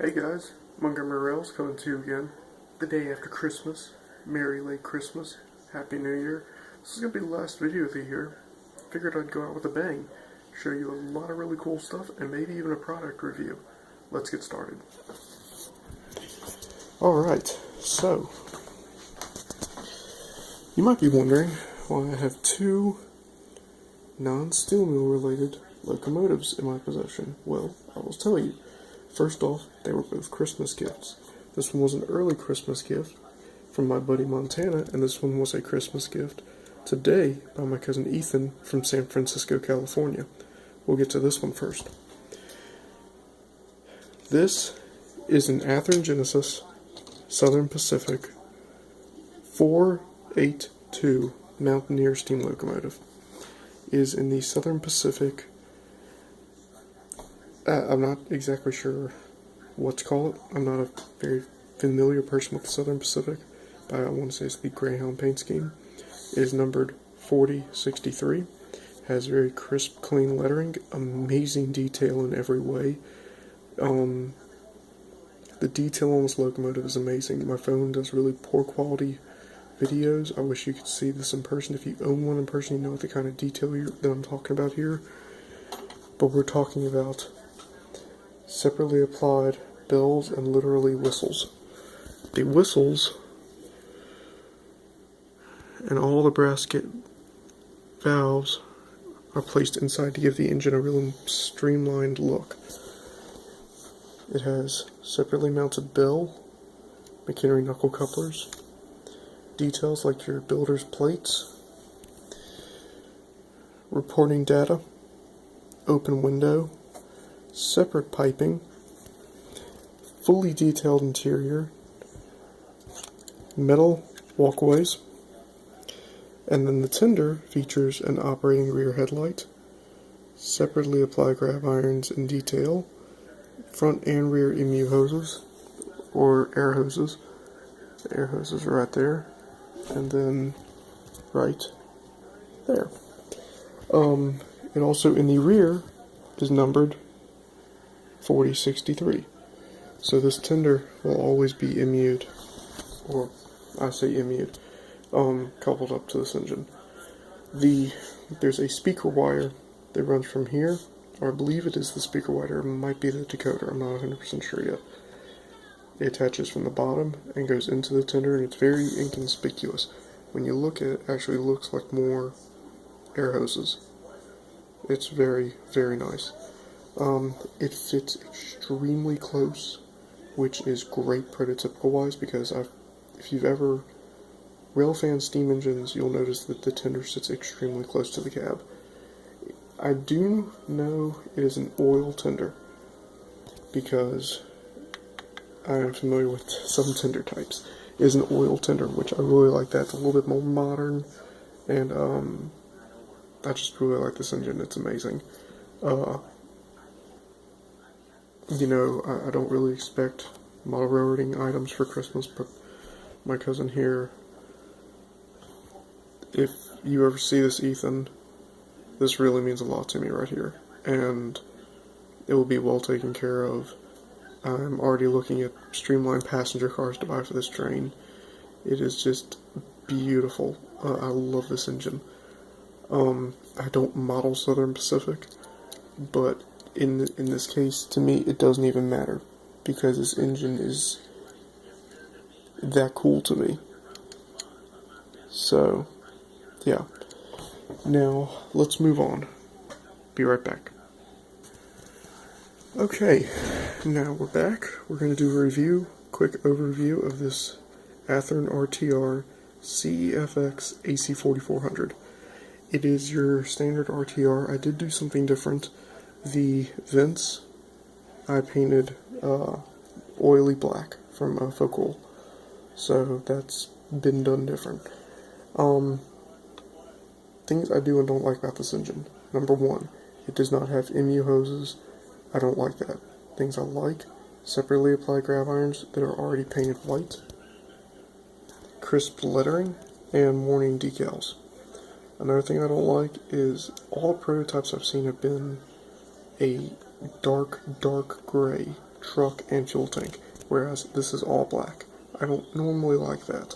Hey guys, Montgomery Rails coming to you again. The day after Christmas. Merry late Christmas. Happy New Year. This is going to be the last video of the year. Figured I'd go out with a bang. Show you a lot of really cool stuff and maybe even a product review. Let's get started. Alright, so you might be wondering why I have two non-steel mill related locomotives in my possession. Well, I will tell you. First off, they were both Christmas gifts. This one was an early Christmas gift from my buddy Montana, and this one was a Christmas gift today by my cousin Ethan from San Francisco, California. We'll get to this one first. This is an Athearn Genesis Southern Pacific 482 Mountaineer steam locomotive. It is in the Southern Pacific. I'm not exactly sure what to call it. I'm not a very familiar person with the Southern Pacific, but I want to say it's the Greyhound paint scheme. It is numbered 4063. Has very crisp, clean lettering, amazing detail in every way. The detail on this locomotive is amazing. My phone does really poor quality videos. I wish you could see this in person. If you own one in person, you know what the kind of detail that I'm talking about here. But we're talking about separately applied bells and literally whistles. The whistles and all the brass valves are placed inside to give the engine a real streamlined look. It has separately mounted bell, McHenry knuckle couplers, details like your builder's plates, reporting data, open window, separate piping, fully detailed interior, metal walkways, and then the tender features an operating rear headlight, separately applied grab irons in detail, front and rear MU hoses, or air hoses. The air hoses are right there, and then right there. It also, in the rear, is numbered 4063. So this tender will always be MU'd, or I say MU'd, coupled up to this engine. There's a speaker wire that runs from here, or I believe it is the speaker wire, it might be the decoder, I'm not 100% sure yet. It attaches from the bottom and goes into the tender, and it's very inconspicuous. When you look at it, it actually looks like more air hoses. It's very, very nice. It fits extremely close, which is great prototypical-wise, because if you've ever railfan steam engines, you'll notice that the tender sits extremely close to the cab. I do know it is an oil tender, because I am familiar with some tender types. It is an oil tender, which I really like that. It's a little bit more modern, and I just really like this engine. It's amazing. You know, I don't really expect model railroading items for Christmas, but my cousin here, if you ever see this, Ethan, this really means a lot to me right here, and it will be well taken care of. I'm already looking at streamlined passenger cars to buy for this train. It is just beautiful. I love this engine. I don't model Southern Pacific, but in this case, to me, it doesn't even matter, because this engine is that cool to me. So, yeah. Now, let's move on. Be right back. Okay, now we're back. We're going to do a review, quick overview of this Athearn RTR CEFX AC4400. It is your standard RTR. I did do something different. The vents I painted oily black from Focal, so that's been done different. Things I do and don't like about this engine. Number one, it does not have MU hoses. I don't like that. Things I like: separately applied grab irons that are already painted white, crisp lettering, and warning decals. Another thing I don't like is all prototypes I've seen have been a dark gray truck and fuel tank, whereas this is all black. I don't normally like that.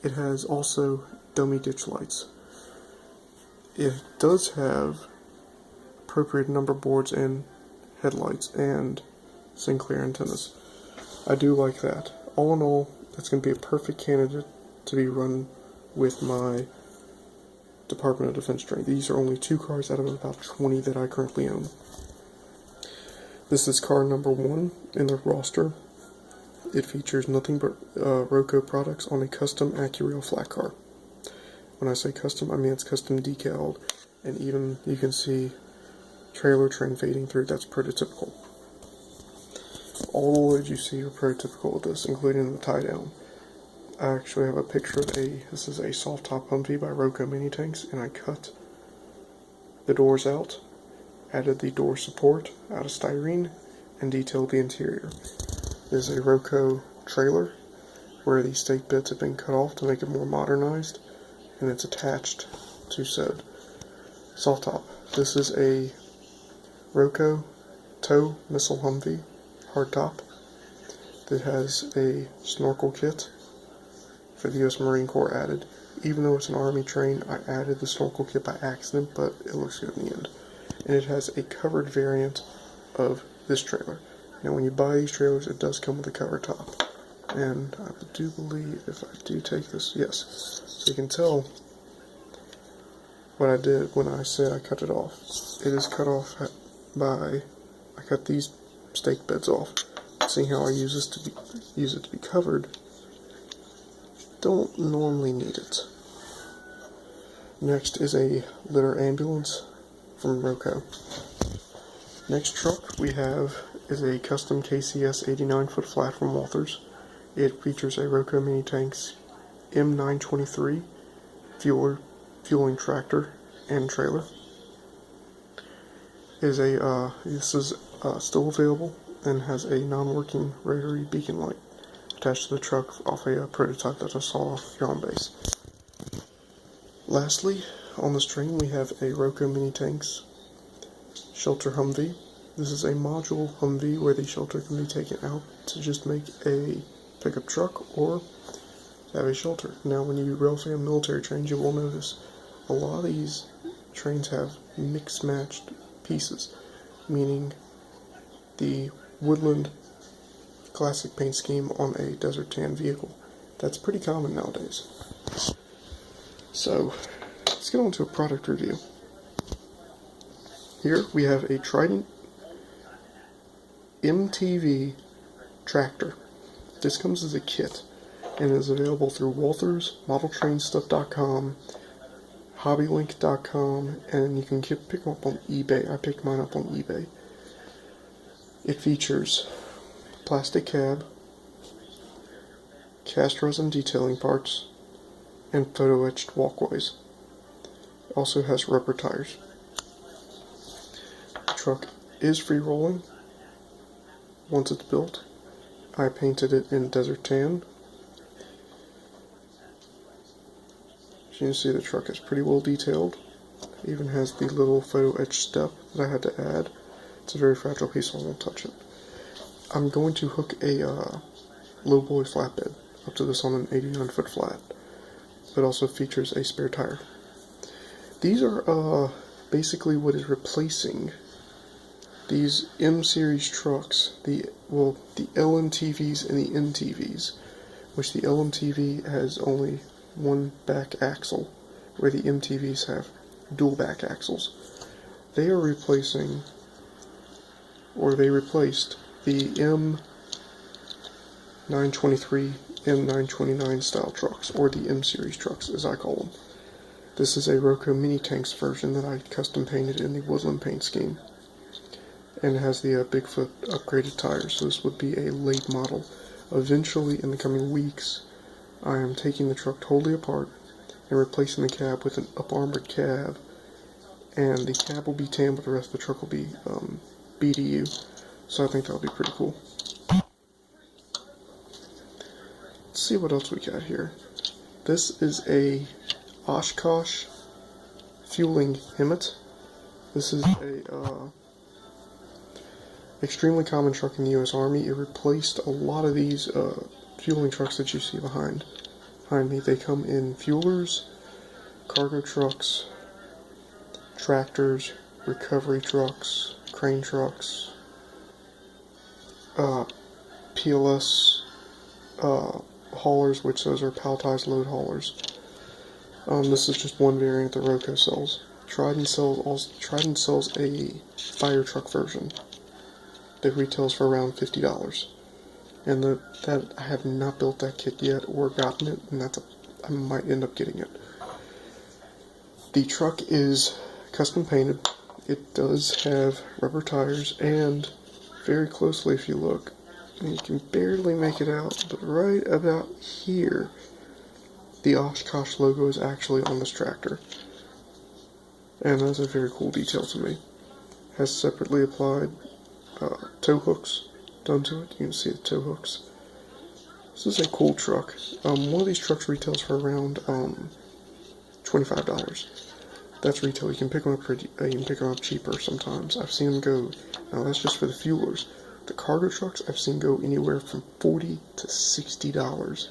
It has also dummy ditch lights. It does have appropriate number boards and headlights and Sinclair antennas. I do like that. All in all, that's going to be a perfect candidate to be run with my Department of Defense train. These are only 2 cars out of about 20 that I currently own. This is car number 1 in the roster. It features nothing but Roco products on a custom Accurail flat car. When I say custom, I mean it's custom decaled, and even you can see trailer train fading through. That's prototypical. All the loads you see are prototypical with this, including the tie down. I actually have a picture of this is a soft top Humvee by Roco Mini Tanks, and I cut the doors out, added the door support out of styrene, and detailed the interior. There's a Roco trailer where the stake bits have been cut off to make it more modernized, and it's attached to said soft top. This is a Roco tow missile Humvee hardtop that has a snorkel kit for the U.S. Marine Corps added. Even though it's an Army train, I added the snorkel kit by accident, but it looks good in the end. And it has a covered variant of this trailer. Now when you buy these trailers, it does come with a cover top. And I do believe, if I do take this, yes. So you can tell what I did when I said I cut it off. It is cut off I cut these stake beds off. Seeing how I use it to be covered, don't normally need it. Next is a litter ambulance from Roco. Next truck we have is a custom KCS 89-foot flat from Walthers. It features a Roco Mini Tanks M923 fueling tractor and trailer. This is still available and has a non-working rotary beacon light attached to the truck off a prototype that I saw here on base. Lastly, on this train we have a Roco Mini Tanks shelter Humvee. This is a module Humvee where the shelter can be taken out to just make a pickup truck or have a shelter. Now when you railfan military trains, you will notice a lot of these trains have mixed matched pieces, meaning the Woodland classic paint scheme on a desert tan vehicle. That's pretty common nowadays. So let's get on to a product review. Here we have a Trident MTV tractor. This comes as a kit and is available through Walthers, ModelTrainStuff.com, HobbyLink.com, and you can pick them up on eBay. I picked mine up on eBay. It features plastic cab, cast resin detailing parts, and photo etched walkways. It also has rubber tires. The truck is free rolling once it's built. I painted it in desert tan. As you can see, the truck is pretty well detailed. It even has the little photo etched step that I had to add. It's a very fragile piece, so I won't touch it. I'm going to hook a lowboy flatbed up to this on an 89-foot flat. It also features a spare tire. These are basically what is replacing these M-series trucks, the LMTVs and the NTVs, which the LMTV has only one back axle, where the MTVs have dual back axles. They are replacing, or they replaced, the M923, M929 style trucks, or the M-series trucks as I call them. This is a Roco Mini Tanks version that I custom painted in the Woodland paint scheme, and it has the Bigfoot upgraded tires, so this would be a late model. Eventually, in the coming weeks, I am taking the truck totally apart and replacing the cab with an up-armored cab, and the cab will be tan, but the rest of the truck will be BDU, so I think that'll be pretty cool. Let's see what else we got here. This is a Oshkosh fueling HEMTT. This is a extremely common truck in the U.S. Army. It replaced a lot of these fueling trucks that you see behind me. They come in fuelers, cargo trucks, tractors, recovery trucks, crane trucks, PLS haulers, which those are palletized load haulers. This is just one variant that Roco sells. Trident sells a fire truck version that retails for around $50, and that I have not built that kit yet or gotten it, and I might end up getting it. The truck is custom painted. It does have rubber tires, and very closely if you look, and you can barely make it out, but right about here, the Oshkosh logo is actually on this tractor. And that's a very cool detail to me. Has separately applied tow hooks done to it. You can see the tow hooks. This is a cool truck. One of these trucks retails for around $25. That's retail. You can pick them up cheaper sometimes. I've seen them go. Now that's just for the fuelers. The cargo trucks I've seen go anywhere from $40 to $60,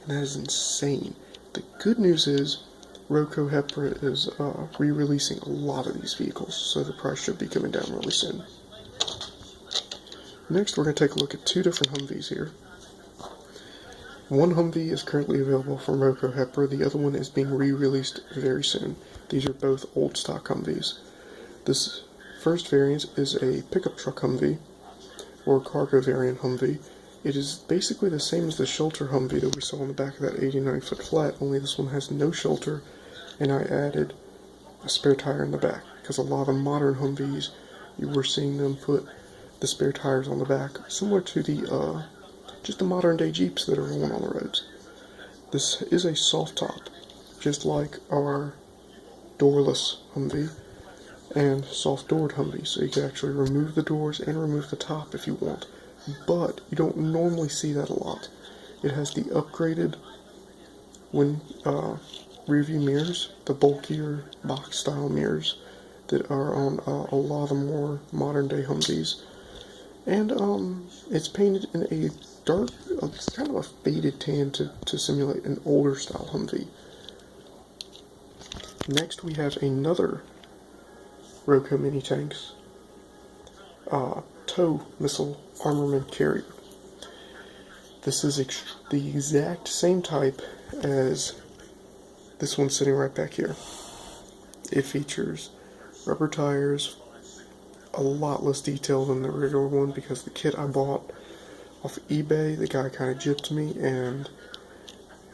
and that is insane. The good news is Roco Hepra is re-releasing a lot of these vehicles, so the price should be coming down really soon. Next, we're going to take a look at two different Humvees here. One Humvee is currently available from Roco Hepra, the other one is being re-released very soon. These are both old stock Humvees. This first variant is a pickup truck Humvee, or cargo variant Humvee. It is basically the same as the shelter Humvee that we saw on the back of that 89-foot flat, only this one has no shelter, and I added a spare tire in the back, because a lot of modern Humvees, you were seeing them put the spare tires on the back, similar to the just the modern day Jeeps that are rolling on the roads. This is a soft top, just like our doorless Humvee and soft doored Humvee, so you can actually remove the doors and remove the top if you want. But you don't normally see that a lot. It has the upgraded rear view mirrors, the bulkier box style mirrors that are on a lot of the more modern day Humvees. And it's painted in a dark, it's kind of a faded tan to simulate an older style Humvee. Next we have another Roco Mini Tanks tow missile armament carrier. This is the exact same type as this one sitting right back here. It features rubber tires, a lot less detail than the regular one because the kit I bought off eBay, the guy kind of gypped me and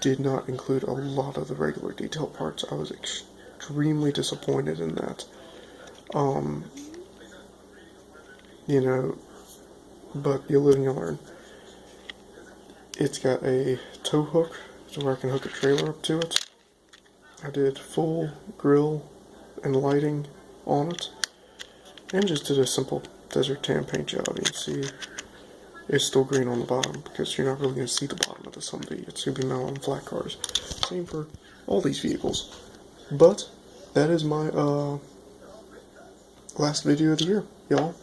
did not include a lot of the regular detail parts. I was extremely disappointed in that. You know, but you live and you learn. It's got a tow hook, so where I can hook a trailer up to it. I did full grill and lighting on it, and just did a simple desert tan paint job. You can see it's still green on the bottom, because you're not really going to see the bottom of this Humvee. It's going to be mounted on flat cars. Same for all these vehicles. But, that is my last video of the year, y'all.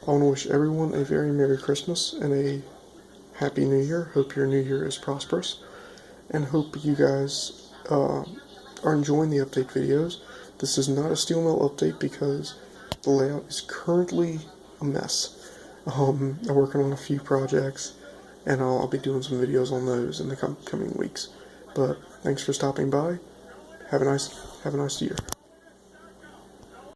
I want to wish everyone a very Merry Christmas and a Happy New Year. Hope your New Year is prosperous, and hope you guys are enjoying the update videos. This is not a steel mill update because the layout is currently a mess. I'm working on a few projects, and I'll be doing some videos on those in the coming weeks. But thanks for stopping by. Have a nice year.